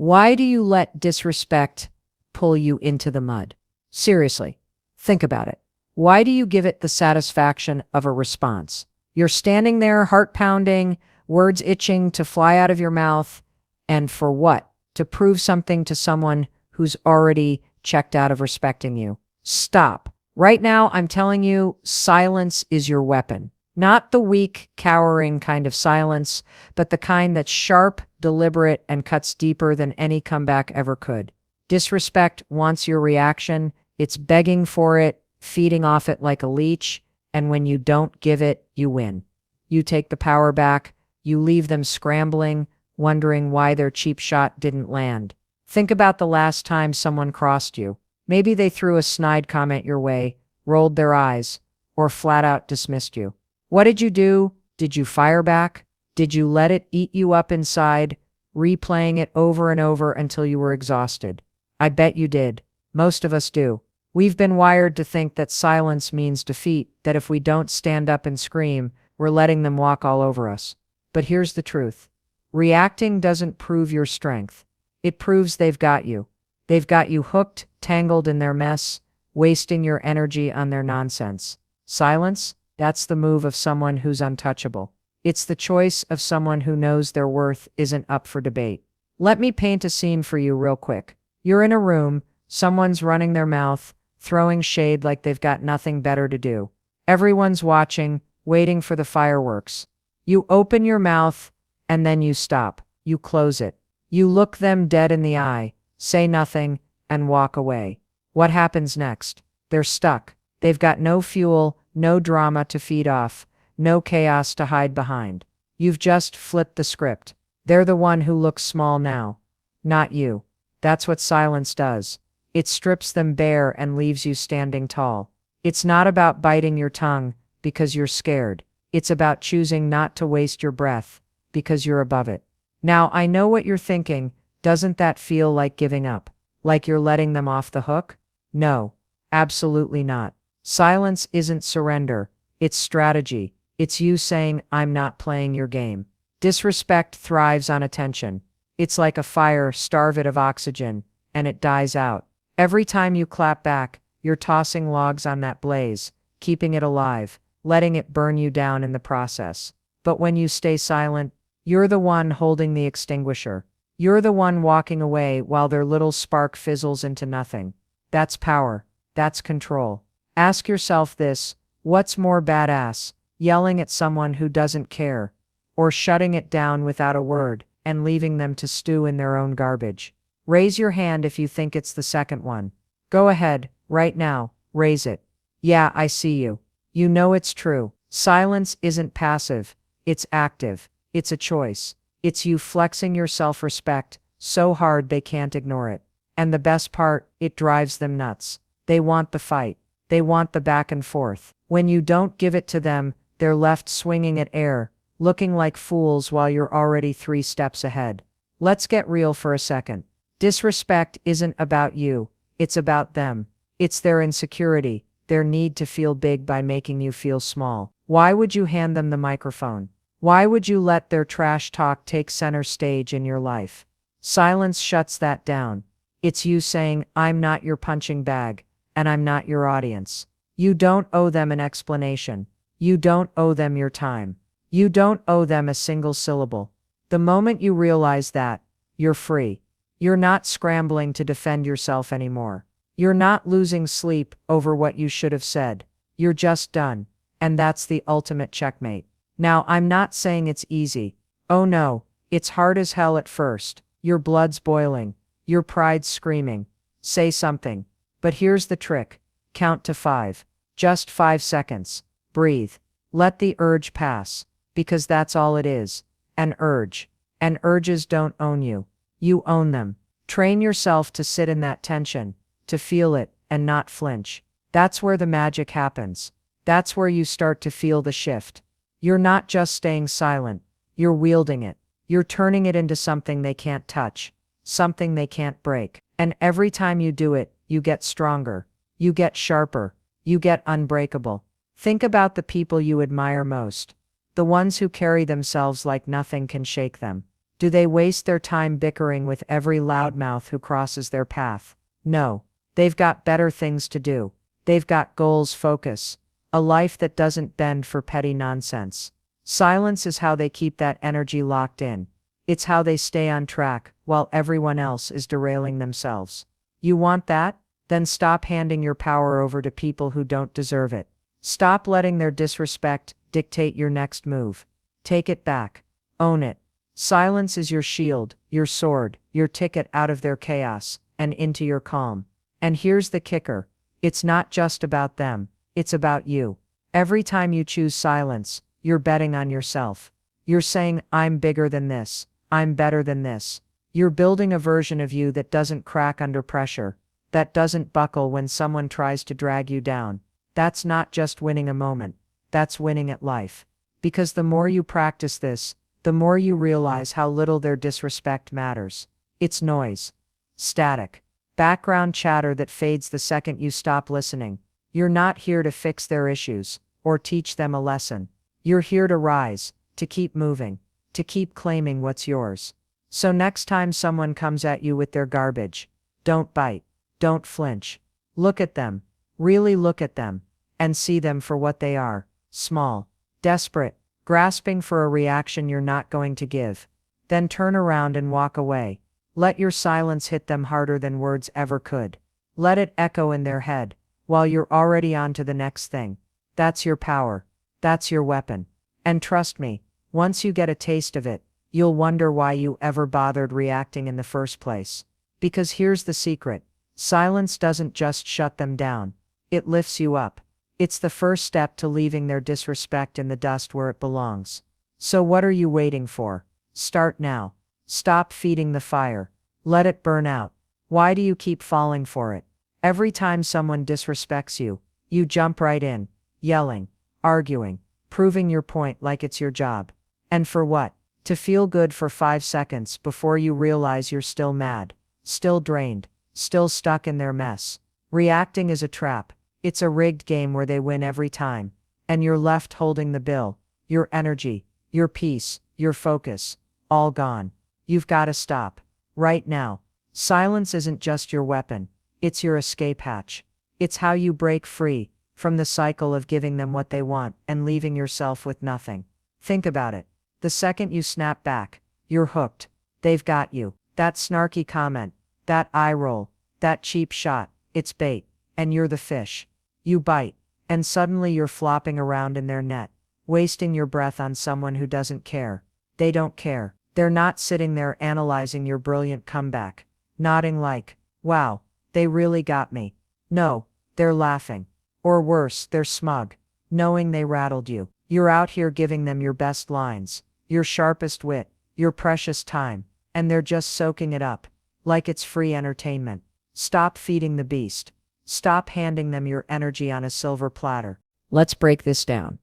Why do you let disrespect pull you into the mud? Seriously, think about it. Why do you give it the satisfaction of a response? You're standing there, heart pounding, words itching to fly out of your mouth. And for what? To prove something to someone who's already checked out of respecting you. Stop. Right now, I'm telling you, silence is your weapon. Not the weak, cowering kind of silence, but the kind that's sharp, deliberate, and cuts deeper than any comeback ever could. Disrespect wants your reaction. It's begging for it, feeding off it like a leech, and when you don't give it, you win. You take the power back, you leave them scrambling, wondering why their cheap shot didn't land. Think about the last time someone crossed you. Maybe they threw a snide comment your way, rolled their eyes, or flat out dismissed you. What did you do? Did you fire back? Did you let it eat you up inside, replaying it over and over until you were exhausted? I bet you did. Most of us do. We've been wired to think that silence means defeat, that if we don't stand up and scream, we're letting them walk all over us. But here's the truth. Reacting doesn't prove your strength. It proves they've got you. They've got you hooked, tangled in their mess, wasting your energy on their nonsense. Silence? That's the move of someone who's untouchable. It's the choice of someone who knows their worth isn't up for debate. Let me paint a scene for you real quick. You're in a room, someone's running their mouth, throwing shade like they've got nothing better to do. Everyone's watching, waiting for the fireworks. You open your mouth, and then you stop. You close it. You look them dead in the eye, say nothing, and walk away. What happens next? They're stuck. They've got no fuel, no drama to feed off, no chaos to hide behind. You've just flipped the script. They're the one who looks small now, not you. That's what silence does. It strips them bare and leaves you standing tall. It's not about biting your tongue because you're scared. It's about choosing not to waste your breath because you're above it. Now, I know what you're thinking. Doesn't that feel like giving up? Like you're letting them off the hook? No, absolutely not. Silence isn't surrender. It's strategy. It's you saying, I'm not playing your game. Disrespect thrives on attention. It's like a fire, starve it of oxygen, and it dies out. Every time you clap back, you're tossing logs on that blaze, keeping it alive, letting it burn you down in the process. But when you stay silent, you're the one holding the extinguisher. You're the one walking away while their little spark fizzles into nothing. That's power. That's control. Ask yourself this: what's more badass, yelling at someone who doesn't care, or shutting it down without a word and leaving them to stew in their own garbage? Raise your hand if you think it's the second one. Go ahead, right now, raise it. Yeah, I see you. You know it's true. Silence isn't passive, it's active. It's a choice. It's you flexing your self-respect so hard they can't ignore it. And the best part, it drives them nuts. They want the fight. They want the back and forth. When you don't give it to them, they're left swinging at air, looking like fools while you're already 3 steps ahead. Let's get real for a second. Disrespect isn't about you. It's about them. It's their insecurity, their need to feel big by making you feel small. Why would you hand them the microphone? Why would you let their trash talk take center stage in your life? Silence shuts that down. It's you saying, I'm not your punching bag, and I'm not your audience. You don't owe them an explanation. You don't owe them your time. You don't owe them a single syllable. The moment you realize that, you're free. You're not scrambling to defend yourself anymore. You're not losing sleep over what you should have said. You're just done. And that's the ultimate checkmate. Now, I'm not saying it's easy. Oh no, it's hard as hell at first. Your blood's boiling. Your pride's screaming. Say something. But here's the trick. Count to 5. Just 5 seconds. Breathe. Let the urge pass. Because that's all it is. An urge. And urges don't own you. You own them. Train yourself to sit in that tension, to feel it, and not flinch. That's where the magic happens. That's where you start to feel the shift. You're not just staying silent. You're wielding it. You're turning it into something they can't touch, something they can't break. And every time you do it, you get stronger. You get sharper. You get unbreakable. Think about the people you admire most. The ones who carry themselves like nothing can shake them. Do they waste their time bickering with every loudmouth who crosses their path? No. They've got better things to do. They've got goals, focus, a life that doesn't bend for petty nonsense. Silence is how they keep that energy locked in. It's how they stay on track while everyone else is derailing themselves. You want that? Then stop handing your power over to people who don't deserve it. Stop letting their disrespect dictate your next move. Take it back. Own it. Silence is your shield, your sword, your ticket out of their chaos and into your calm. And here's the kicker. It's not just about them. It's about you. Every time you choose silence, you're betting on yourself. You're saying, I'm bigger than this. I'm better than this. You're building a version of you that doesn't crack under pressure, that doesn't buckle when someone tries to drag you down. That's not just winning a moment. That's winning at life. Because the more you practice this, the more you realize how little their disrespect matters. It's noise. Static. Background chatter that fades the second you stop listening. You're not here to fix their issues, or teach them a lesson. You're here to rise, to keep moving, to keep claiming what's yours. So next time someone comes at you with their garbage, don't bite, don't flinch. Look at them, really look at them, and see them for what they are, small, desperate, grasping for a reaction you're not going to give. Then turn around and walk away. Let your silence hit them harder than words ever could. Let it echo in their head, while you're already on to the next thing. That's your power. That's your weapon. And trust me, once you get a taste of it, you'll wonder why you ever bothered reacting in the first place. Because here's the secret. Silence doesn't just shut them down. It lifts you up. It's the first step to leaving their disrespect in the dust where it belongs. So what are you waiting for? Start now. Stop feeding the fire. Let it burn out. Why do you keep falling for it? Every time someone disrespects you, you jump right in, yelling, arguing, proving your point like it's your job. And for what? To feel good for 5 seconds before you realize you're still mad, still drained, still stuck in their mess. Reacting is a trap. It's a rigged game where they win every time. And you're left holding the bill. Your energy, your peace, your focus, all gone. You've got to stop. Right now. Silence isn't just your weapon. It's your escape hatch. It's how you break free from the cycle of giving them what they want and leaving yourself with nothing. Think about it. The second you snap back, you're hooked. They've got you. That snarky comment, that eye roll, that cheap shot, it's bait. And you're the fish. You bite, and suddenly you're flopping around in their net, wasting your breath on someone who doesn't care. They don't care. They're not sitting there analyzing your brilliant comeback, nodding like, wow, they really got me. No, they're laughing. Or worse, they're smug, knowing they rattled you. You're out here giving them your best lines, your sharpest wit, your precious time, and they're just soaking it up, like it's free entertainment. Stop feeding the beast. Stop handing them your energy on a silver platter. Let's break this down.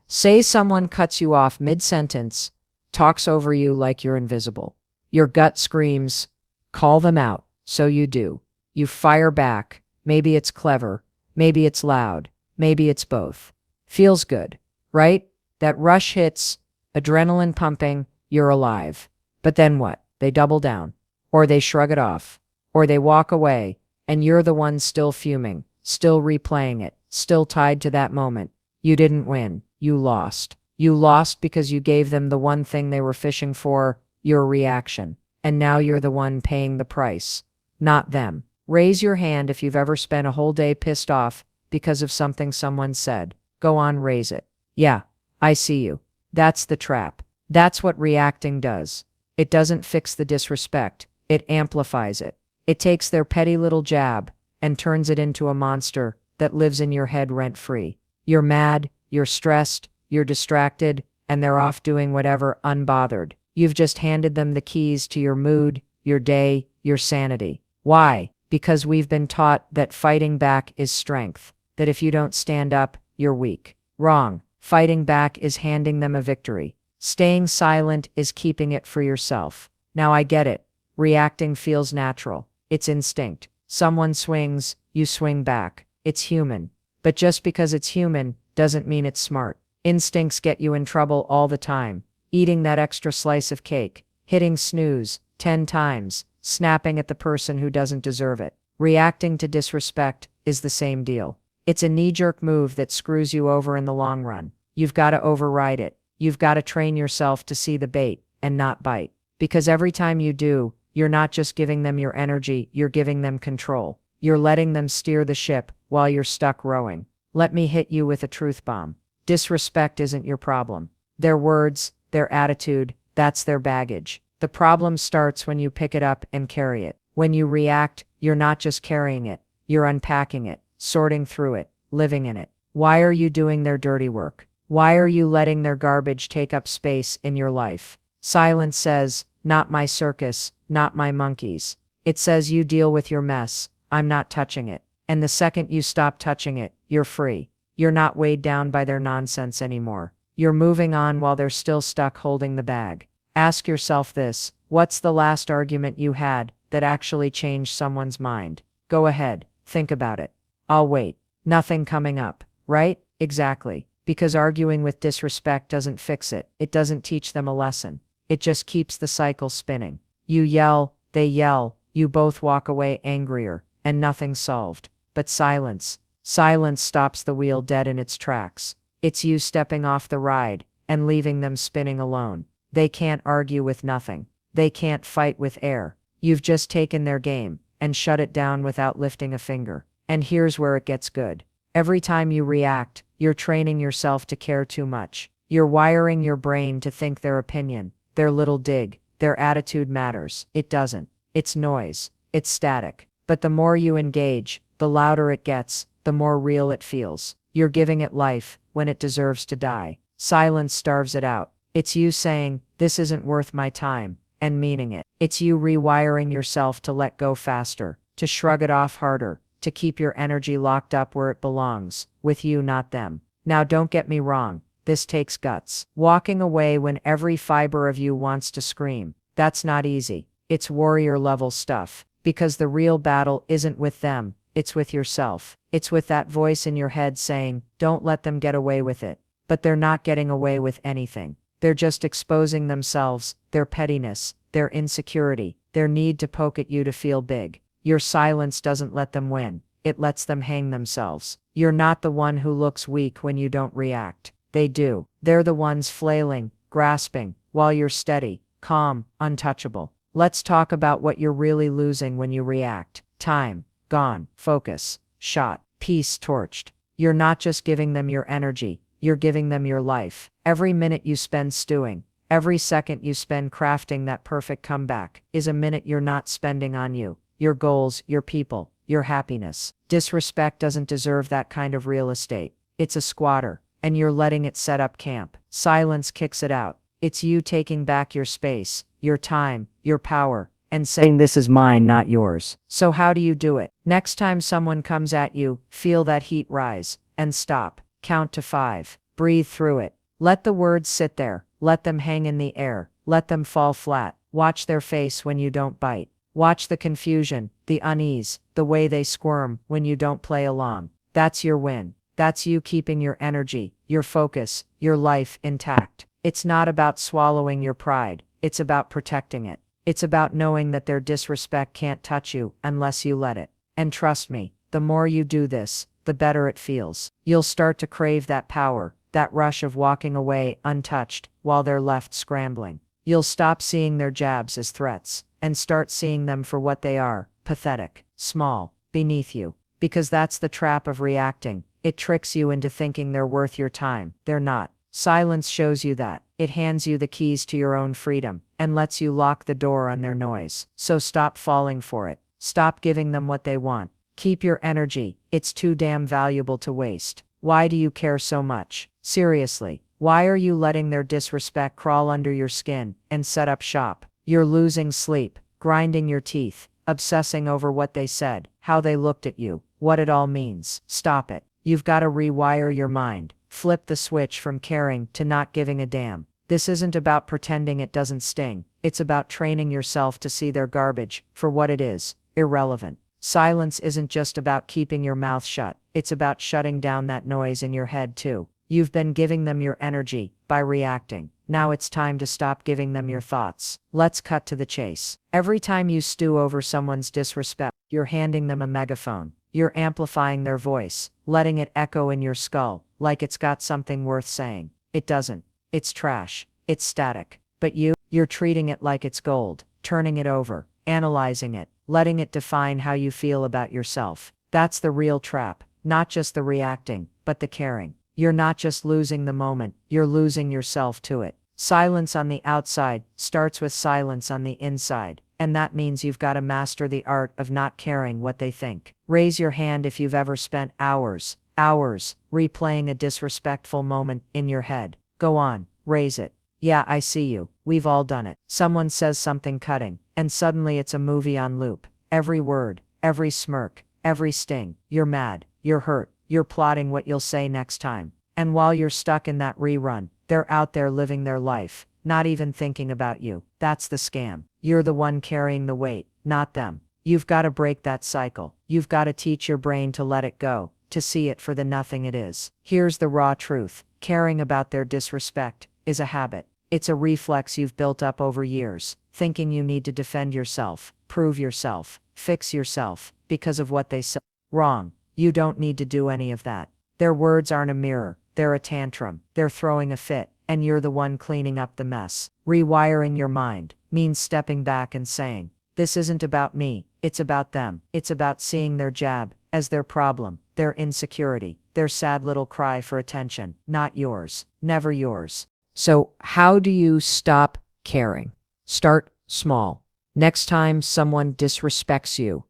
Say someone cuts you off mid-sentence, talks over you like you're invisible. Your gut screams, call them out, so you do. You fire back. Maybe it's clever, maybe it's loud, maybe it's both. Feels good, right? That rush hits, adrenaline pumping, you're alive. But then what? They double down, or they shrug it off, or they walk away, and you're the one still fuming, still replaying it, still tied to that moment. You didn't win, you lost. You lost because you gave them the one thing they were fishing for, your reaction. And now you're the one paying the price, not them. Raise your hand if you've ever spent a whole day pissed off because of something someone said. Go on, raise it. Yeah, I see you. That's the trap. That's what reacting does. It doesn't fix the disrespect. It amplifies it. It takes their petty little jab and turns it into a monster that lives in your head rent-free. You're mad, you're stressed, you're distracted, and they're off doing whatever unbothered. You've just handed them the keys to your mood, your day, your sanity. Why? Because we've been taught that fighting back is strength, that if you don't stand up, you're weak. Wrong. Fighting back is handing them a victory. Staying silent is keeping it for yourself. Now I get it. Reacting feels natural. It's instinct. Someone swings, you swing back. It's human. But just because it's human doesn't mean it's smart. Instincts get you in trouble all the time. Eating that extra slice of cake, hitting snooze 10 times, snapping at the person who doesn't deserve it. Reacting to disrespect is the same deal. It's a knee-jerk move that screws you over in the long run. You've got to override it. You've got to train yourself to see the bait and not bite. Because every time you do, you're not just giving them your energy, you're giving them control. You're letting them steer the ship while you're stuck rowing. Let me hit you with a truth bomb. Disrespect isn't your problem. Their words, their attitude, that's their baggage. The problem starts when you pick it up and carry it. When you react, you're not just carrying it, you're unpacking it, sorting through it, living in it. Why are you doing their dirty work? Why are you letting their garbage take up space in your life? Silence says, not my circus, not my monkeys. It says you deal with your mess, I'm not touching it. And the second you stop touching it, you're free. You're not weighed down by their nonsense anymore. You're moving on while they're still stuck holding the bag. Ask yourself this, what's the last argument you had that actually changed someone's mind? Go ahead, think about it. I'll wait. Nothing coming up, right? Exactly. Because arguing with disrespect doesn't fix it. It doesn't teach them a lesson. It just keeps the cycle spinning. You yell, they yell, you both walk away angrier, and nothing's solved. But silence stops the wheel dead in its tracks. It's you stepping off the ride and leaving them spinning alone. They can't argue with nothing. They can't fight with air. You've just taken their game and shut it down without lifting a finger. And here's where it gets good. Every time you react, you're training yourself to care too much. You're wiring your brain to think their opinion, their little dig, their attitude matters. It doesn't. It's noise. It's static. But the more you engage, the louder it gets, the more real it feels. You're giving it life when it deserves to die. Silence starves it out. It's you saying, this isn't worth my time, and meaning it. It's you rewiring yourself to let go faster, to shrug it off harder, to keep your energy locked up where it belongs, with you, not them. Now don't get me wrong, this takes guts. Walking away when every fiber of you wants to scream. That's not easy. It's warrior level stuff. Because the real battle isn't with them, it's with yourself. It's with that voice in your head saying, don't let them get away with it. But they're not getting away with anything. They're just exposing themselves, their pettiness, their insecurity, their need to poke at you to feel big. Your silence doesn't let them win. It lets them hang themselves. You're not the one who looks weak when you don't react. They do. They're the ones flailing, grasping, while you're steady, calm, untouchable. Let's talk about what you're really losing when you react. Time, gone. Focus, shot. Peace, torched. You're not just giving them your energy, you're giving them your life. Every minute you spend stewing, every second you spend crafting that perfect comeback, is a minute you're not spending on you, your goals, your people, your happiness. Disrespect doesn't deserve that kind of real estate. It's a squatter, and you're letting it set up camp. Silence kicks it out. It's you taking back your space, your time, your power, and saying this is mine, not yours. So how do you do it? Next time someone comes at you, feel that heat rise, and stop. Count to 5. Breathe through it. Let the words sit there. Let them hang in the air. Let them fall flat. Watch their face when you don't bite. Watch the confusion, the unease, the way they squirm when you don't play along. That's your win. That's you keeping your energy, your focus, your life intact. It's not about swallowing your pride. It's about protecting it. It's about knowing that their disrespect can't touch you unless you let it. And trust me, the more you do this, the better it feels. You'll start to crave that power, that rush of walking away untouched while they're left scrambling. You'll stop seeing their jabs as threats and start seeing them for what they are, pathetic, small, beneath you. Because that's the trap of reacting. It tricks you into thinking they're worth your time. They're not. Silence shows you that. It hands you the keys to your own freedom and lets you lock the door on their noise. So stop falling for it. Stop giving them what they want. Keep your energy. It's too damn valuable to waste. Why do you care so much? Seriously, why are you letting their disrespect crawl under your skin and set up shop? You're losing sleep, grinding your teeth, obsessing over what they said, how they looked at you, what it all means. Stop it. You've got to rewire your mind. Flip the switch from caring to not giving a damn. This isn't about pretending it doesn't sting. It's about training yourself to see their garbage for what it is, irrelevant. Silence isn't just about keeping your mouth shut. It's about shutting down that noise in your head too. You've been giving them your energy by reacting. Now it's time to stop giving them your thoughts. Let's cut to the chase. Every time you stew over someone's disrespect, you're handing them a megaphone. You're amplifying their voice, letting it echo in your skull, like it's got something worth saying. It doesn't. It's trash. It's static. But you're treating it like it's gold, turning it over, analyzing it, letting it define how you feel about yourself. That's the real trap. Not just the reacting, but the caring. You're not just losing the moment, you're losing yourself to it. Silence on the outside starts with silence on the inside, and that means you've got to master the art of not caring what they think. Raise your hand if you've ever spent hours replaying a disrespectful moment in your head. Go on, raise it. Yeah, I see you. We've all done it. Someone says something cutting, and suddenly it's a movie on loop. Every word, every smirk, every sting. You're mad, you're hurt, you're plotting what you'll say next time. And while you're stuck in that rerun, they're out there living their life, not even thinking about you. That's the scam. You're the one carrying the weight, not them. You've got to break that cycle. You've got to teach your brain to let it go, to see it for the nothing it is. Here's the raw truth. Caring about their disrespect is a habit. It's a reflex you've built up over years, thinking you need to defend yourself, prove yourself, fix yourself, because of what they say. Wrong. You don't need to do any of that. Their words aren't a mirror. They're a tantrum. They're throwing a fit, and you're the one cleaning up the mess. Rewiring your mind means stepping back and saying, this isn't about me, it's about them. It's about seeing their jab as their problem, their insecurity, their sad little cry for attention, not yours, never yours. So, how do you stop caring? Start small. Next time someone disrespects you,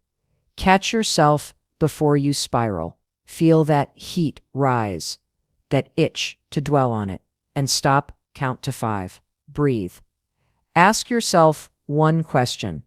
catch yourself before you spiral. Feel that heat rise, that itch to dwell on it, and stop, count to 5. Breathe. Ask yourself one question.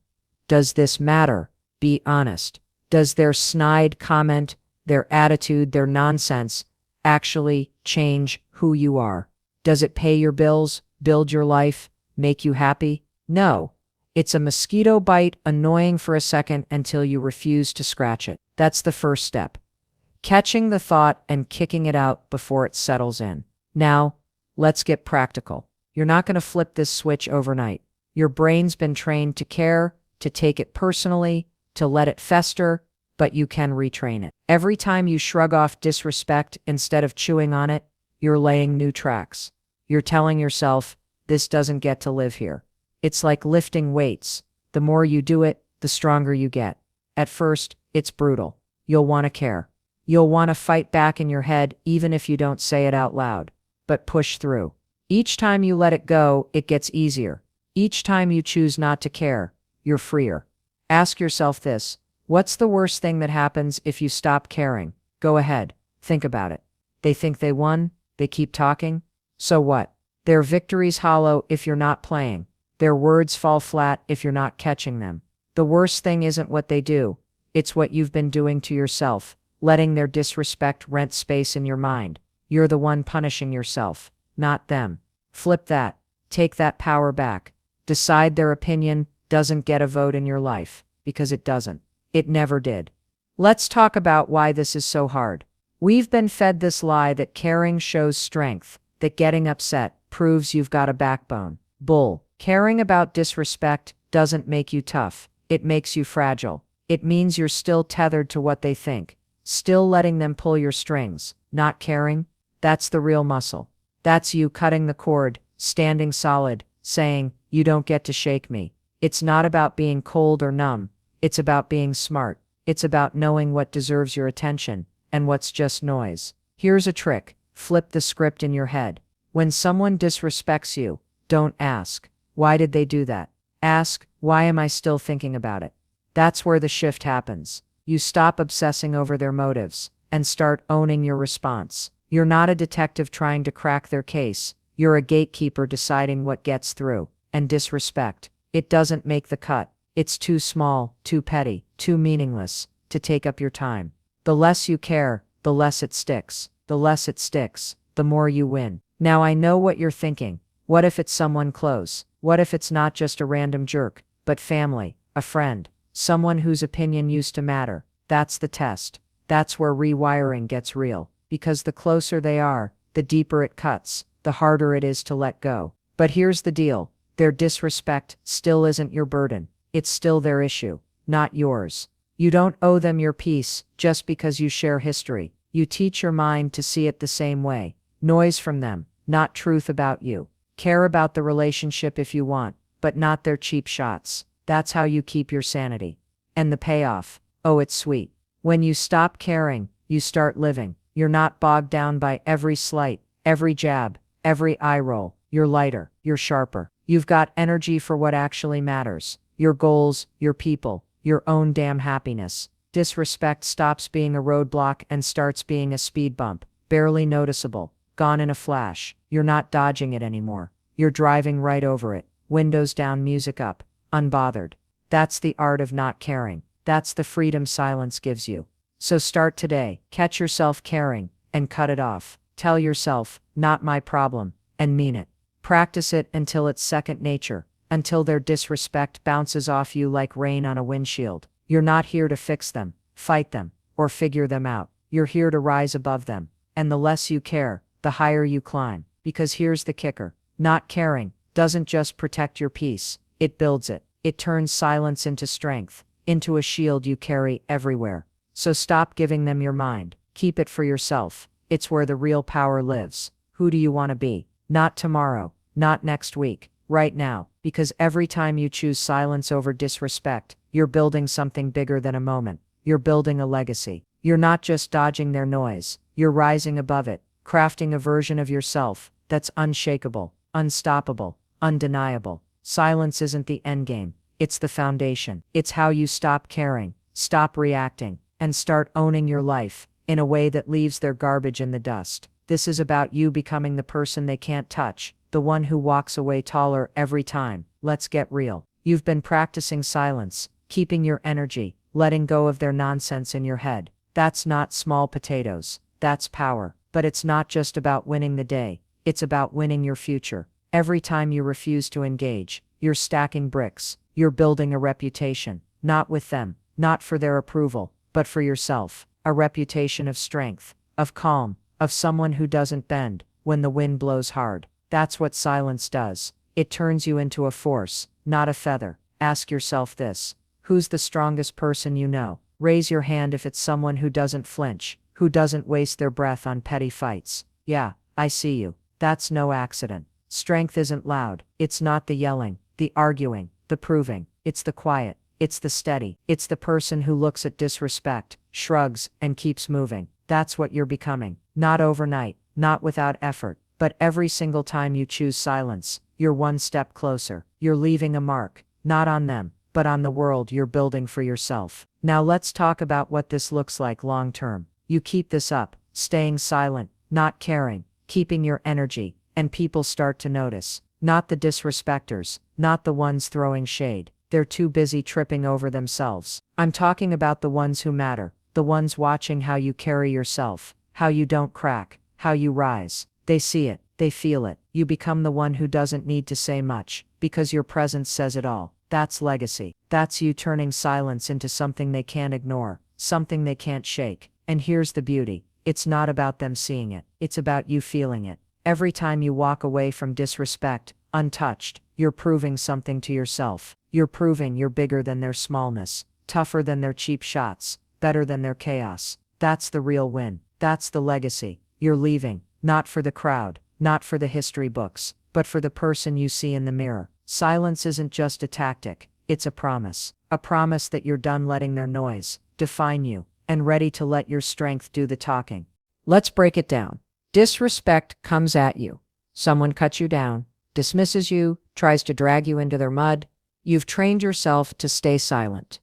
Does this matter? Be honest. Does their snide comment, their attitude, their nonsense actually change who you are? Does it pay your bills, build your life, make you happy? No. It's a mosquito bite, annoying for a second until you refuse to scratch it. That's the first step. Catching the thought and kicking it out before it settles in. Now, let's get practical. You're not going to flip this switch overnight. Your brain's been trained to care, to take it personally, to let it fester, but you can retrain it. Every time you shrug off disrespect instead of chewing on it, you're laying new tracks. You're telling yourself, this doesn't get to live here. It's like lifting weights. The more you do it, the stronger you get. At first, it's brutal. You'll want to care. You'll want to fight back in your head even if you don't say it out loud. But push through. Each time you let it go, it gets easier. Each time you choose not to care, you're freer. Ask yourself this. What's the worst thing that happens if you stop caring? Go ahead. Think about it. They think they won? They keep talking? So what? Their victory's hollow if you're not playing. Their words fall flat if you're not catching them. The worst thing isn't what they do. It's what you've been doing to yourself, letting their disrespect rent space in your mind. You're the one punishing yourself, not them. Flip that. Take that power back. Decide their opinion doesn't get a vote in your life, because it doesn't. It never did. Let's talk about why this is so hard. We've been fed this lie that caring shows strength, that getting upset proves you've got a backbone. Bull. Caring about disrespect doesn't make you tough. It makes you fragile. It means you're still tethered to what they think, still letting them pull your strings. Not caring, that's the real muscle. That's you cutting the cord, standing solid, saying, you don't get to shake me. It's not about being cold or numb. It's about being smart. It's about knowing what deserves your attention and what's just noise. Here's a trick. Flip the script in your head. When someone disrespects you, don't ask, why did they do that? Ask, why am I still thinking about it? That's where the shift happens. You stop obsessing over their motives and start owning your response. You're not a detective trying to crack their case. You're a gatekeeper deciding what gets through. And disrespect, it doesn't make the cut. It's too small, too petty, too meaningless to take up your time. The less you care, the less it sticks. The less it sticks, the more you win. Now I know what you're thinking. What if it's someone close? What if it's not just a random jerk, but family, a friend, someone whose opinion used to matter? That's the test. That's where rewiring gets real. Because the closer they are, the deeper it cuts, the harder it is to let go. But here's the deal. Their disrespect still isn't your burden. It's still their issue, not yours. You don't owe them your peace just because you share history. You teach your mind to see it the same way. Noise from them, not truth about you. Care about the relationship if you want, but not their cheap shots. That's how you keep your sanity. And the payoff, oh, it's sweet. When you stop caring, you start living. You're not bogged down by every slight, every jab, every eye roll. You're lighter, you're sharper. You've got energy for what actually matters. Your goals, your people, your own damn happiness. Disrespect stops being a roadblock and starts being a speed bump, barely noticeable, gone in a flash. You're not dodging it anymore. You're driving right over it, windows down, music up, unbothered. That's the art of not caring. That's the freedom silence gives you. So start today, catch yourself caring, and cut it off. Tell yourself, not my problem, and mean it. Practice it until it's second nature, until their disrespect bounces off you like rain on a windshield. You're not here to fix them, fight them, or figure them out. You're here to rise above them. And the less you care, the higher you climb. Because here's the kicker. Not caring doesn't just protect your peace, it builds it. It turns silence into strength, into a shield you carry everywhere. So stop giving them your mind. Keep it for yourself. It's where the real power lives. Who do you want to be? Not tomorrow, not next week, right now. Because every time you choose silence over disrespect, you're building something bigger than a moment. You're building a legacy. You're not just dodging their noise. You're rising above it, crafting a version of yourself that's unshakable, unstoppable, undeniable. Silence isn't the endgame. It's the foundation. It's how you stop caring, stop reacting, and start owning your life in a way that leaves their garbage in the dust. This is about you becoming the person they can't touch, the one who walks away taller every time. Let's get real. You've been practicing silence, keeping your energy, letting go of their nonsense in your head. That's not small potatoes. That's power. But it's not just about winning the day. It's about winning your future. Every time you refuse to engage, you're stacking bricks. You're building a reputation, not with them, not for their approval, but for yourself. A reputation of strength, of calm, of someone who doesn't bend when the wind blows hard. That's what silence does. It turns you into a force, not a feather. Ask yourself this. Who's the strongest person you know? Raise your hand if it's someone who doesn't flinch, who doesn't waste their breath on petty fights. Yeah, I see you. That's no accident. Strength isn't loud. It's not the yelling, the arguing, the proving. It's the quiet. It's the steady. It's the person who looks at disrespect, shrugs, and keeps moving. That's what you're becoming. Not overnight, not without effort, but every single time you choose silence, you're one step closer. You're leaving a mark, not on them, but on the world you're building for yourself. Now let's talk about what this looks like long term. You keep this up, staying silent, not caring, keeping your energy, and people start to notice. Not the disrespecters, not the ones throwing shade. They're too busy tripping over themselves. I'm talking about the ones who matter, the ones watching how you carry yourself, how you don't crack, how you rise. They see it, they feel it. You become the one who doesn't need to say much, because your presence says it all. That's legacy. That's you turning silence into something they can't ignore, something they can't shake. And here's the beauty. It's not about them seeing it. It's about you feeling it. Every time you walk away from disrespect, untouched, you're proving something to yourself. You're proving you're bigger than their smallness, tougher than their cheap shots, better than their chaos. That's the real win. That's the legacy. You're leaving, not for the crowd, not for the history books, but for the person you see in the mirror. Silence isn't just a tactic. It's a promise. A promise that you're done letting their noise define you, and ready to let your strength do the talking. Let's break it down. Disrespect comes at you. Someone cuts you down, dismisses you, tries to drag you into their mud. You've trained yourself to stay silent,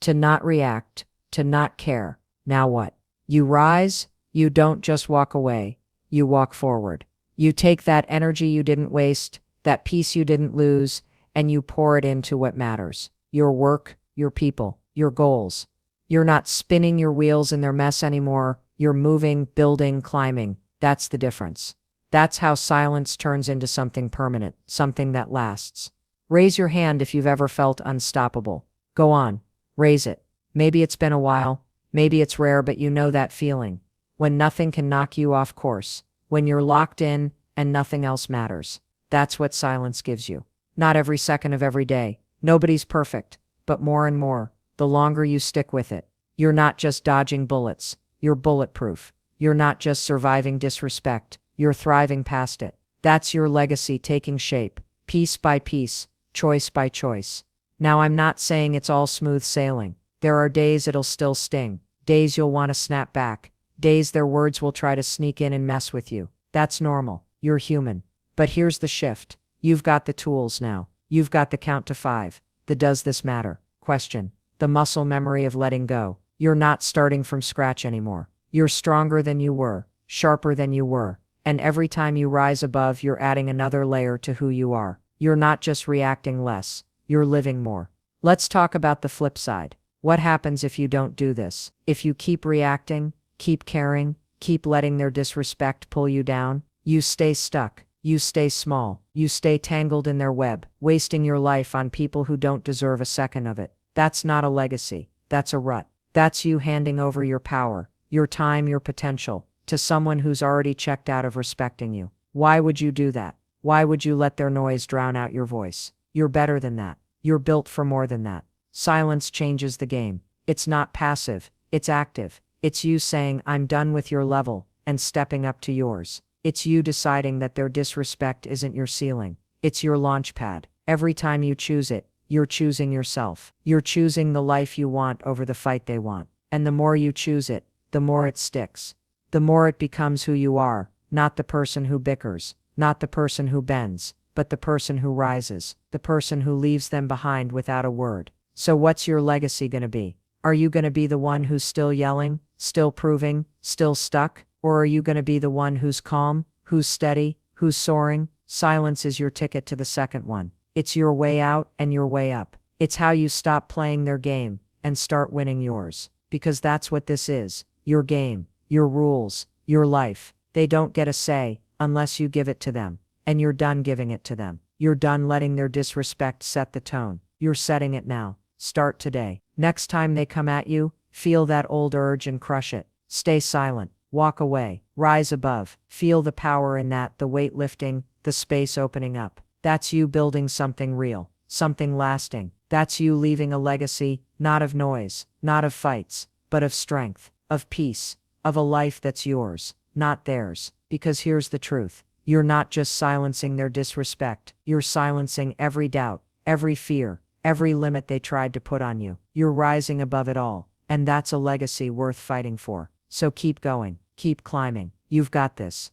to not react, to not care. Now what? You rise, you don't just walk away, you walk forward. You take that energy you didn't waste, that peace you didn't lose, and you pour it into what matters. Your work, your people, your goals. You're not spinning your wheels in their mess anymore. You're moving, building, climbing. That's the difference. That's how silence turns into something permanent, something that lasts. Raise your hand if you've ever felt unstoppable. Go on, raise it. Maybe it's been a while, maybe it's rare, but you know that feeling. When nothing can knock you off course, when you're locked in and nothing else matters. That's what silence gives you. Not every second of every day. Nobody's perfect. But more and more, the longer you stick with it, you're not just dodging bullets. You're bulletproof. You're not just surviving disrespect. You're thriving past it. That's your legacy taking shape, piece by piece, choice by choice. Now, I'm not saying it's all smooth sailing. There are days it'll still sting, days you'll want to snap back, days their words will try to sneak in and mess with you. That's normal. You're human. But here's the shift. You've got the tools now. You've got the count to 5. The does this matter question. The muscle memory of letting go. You're not starting from scratch anymore. You're stronger than you were, sharper than you were. And every time you rise above, you're adding another layer to who you are. You're not just reacting less. You're living more. Let's talk about the flip side. What happens if you don't do this? If you keep reacting, keep caring, keep letting their disrespect pull you down, you stay stuck. You stay small. You stay tangled in their web, wasting your life on people who don't deserve a second of it. That's not a legacy. That's a rut. That's you handing over your power, your time, your potential, to someone who's already checked out of respecting you. Why would you do that? Why would you let their noise drown out your voice? You're better than that. You're built for more than that. Silence changes the game. It's not passive. It's active. It's you saying, I'm done with your level, and stepping up to yours. It's you deciding that their disrespect isn't your ceiling. It's your launch pad. Every time you choose it, you're choosing yourself. You're choosing the life you want over the fight they want. And the more you choose it, the more it sticks. The more it becomes who you are, not the person who bickers, not the person who bends, but the person who rises, the person who leaves them behind without a word. So what's your legacy going to be? Are you going to be the one who's still yelling, still proving, still stuck? Or are you going to be the one who's calm, who's steady, who's soaring? Silence is your ticket to the second one. It's your way out and your way up. It's how you stop playing their game and start winning yours. Because that's what this is. Your game, your rules, your life. They don't get a say unless you give it to them. And you're done giving it to them. You're done letting their disrespect set the tone. You're setting it now. Start today. Next time they come at you, feel that old urge and crush it. Stay silent. Walk away. Rise above. Feel the power in that, the weight lifting, the space opening up. That's you building something real, something lasting. That's you leaving a legacy, not of noise, not of fights, but of strength, of peace, of a life that's yours, not theirs. Because here's the truth. You're not just silencing their disrespect. You're silencing every doubt, every fear, every limit they tried to put on you. You're rising above it all. And that's a legacy worth fighting for. So keep going. Keep climbing. You've got this.